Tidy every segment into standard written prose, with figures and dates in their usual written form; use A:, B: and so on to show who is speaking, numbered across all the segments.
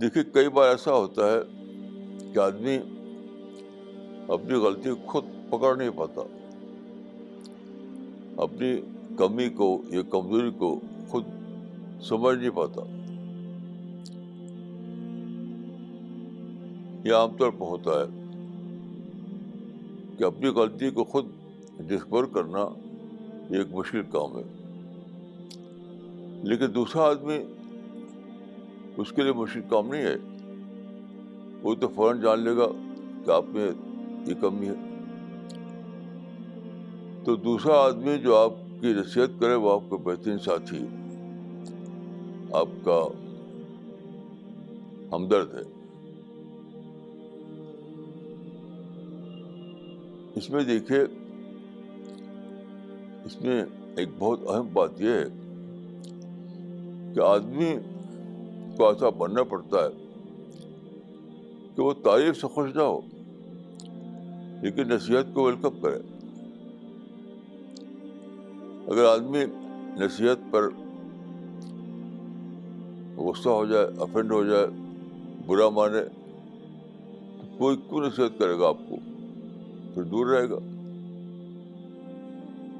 A: دیکھیے کئی بار ایسا ہوتا ہے کہ آدمی اپنی غلطی کو خود پکڑ نہیں پاتا، اپنی کمی کو یا کمزوری کو خود سمجھ نہیں پاتا. یہ عام طور پر ہوتا ہے کہ اپنی غلطی کو خود ڈسکور کرنا یہ ایک مشکل کام ہے، لیکن دوسرا آدمی اس کے لیے مشکل کام نہیں ہے. وہ تو فوراً جان لے گا کہ آپ میں یہ کمی ہے. تو دوسرا آدمی جو آپ کی نصیحت کرے وہ آپ کا بہترین ساتھی ہے، آپ کا ہمدرد ہے. اس میں دیکھیے، اس میں ایک بہت اہم بات یہ ہے کہ آدمی کو ایسا بننا پڑتا ہے کہ وہ تعریف سے خوش نہ ہو لیکن نصیحت کو ویلکم کرے. اگر آدمی نصیحت پر غصہ ہو جائے، افینڈ ہو جائے، برا مانے، تو کوئی کیوں نصیحت کرے گا آپ کو؟ پھر دور رہے گا.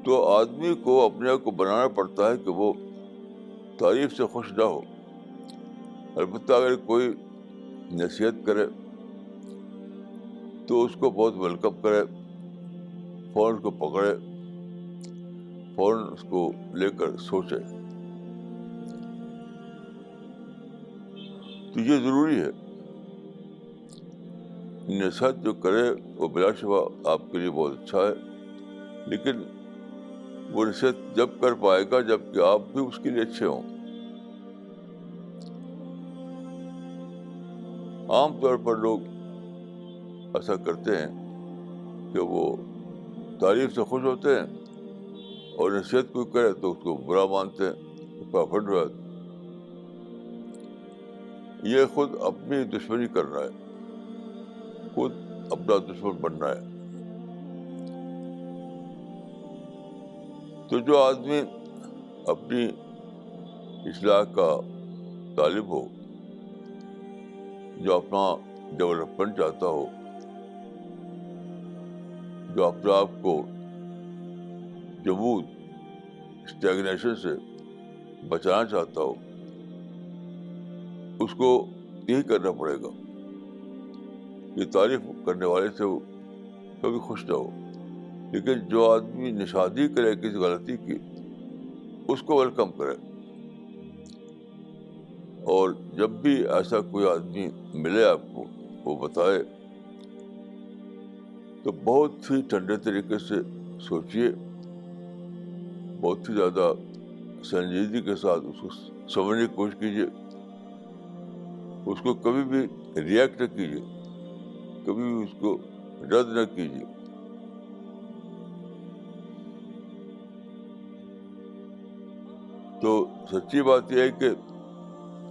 A: تو آدمی کو اپنے آپ کو بنانا پڑتا ہے کہ وہ تعریف سے خوش نہ ہو. البتہ اگر کوئی نصیحت کرے تو اس کو بہت ویلکم کرے، فوراً اس کو پکڑے، فوراً اس کو لے کر سوچے. تو یہ ضروری ہے. نصیحت جو کرے وہ بلا شبہ آپ کے لیے بہت اچھا ہے، لیکن وہ نصیحت جب کر پائے گا جب کہ آپ بھی اس کے لیے اچھے ہوں. عام طور پر لوگ ایسا کرتے ہیں کہ وہ تعریف سے خوش ہوتے ہیں اور نصیحت کوئی کرے تو اس کو برا مانتے ہیں، اس کو افینڈ ہو جاتے ہیں. یہ خود اپنی دشمنی کر رہا ہے، خود اپنا دشمن بننا ہے. تو جو آدمی اپنی اصلاح کا طالب ہو، جو اپنا ڈیولپمنٹ چاہتا ہو، جو اپنے آپ کو جمود اسٹیگنیشن سے بچانا چاہتا ہو، اس کو یہی کرنا پڑے گا کہ تعریف کرنے والے سے وہ کبھی خوش نہ ہو. لیکن جو آدمی نشاندہی کرے کسی غلطی کی، اس کو ویلکم کرے. اور جب بھی ایسا کوئی آدمی ملے آپ کو، وہ بتائے، تو بہت ہی ٹھنڈے طریقے سے سوچیے، بہت ہی زیادہ سنجیدگی کے ساتھ اس کو سمجھنے کی کوشش کیجیے. اس کو کبھی بھی ریئیکٹ نہ کیجیے، کبھی بھی اس کو رد نہ کیجیے. تو سچی بات یہ ہے کہ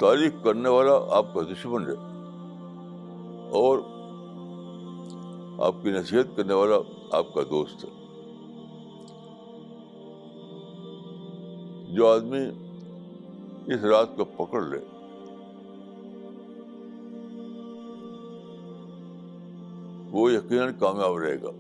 A: تعریف کرنے والا آپ کا دشمن ہے اور آپ کی نصیحت کرنے والا آپ کا دوست ہے. جو آدمی اس رات کو پکڑ لے وہ یقیناً کامیاب رہے گا.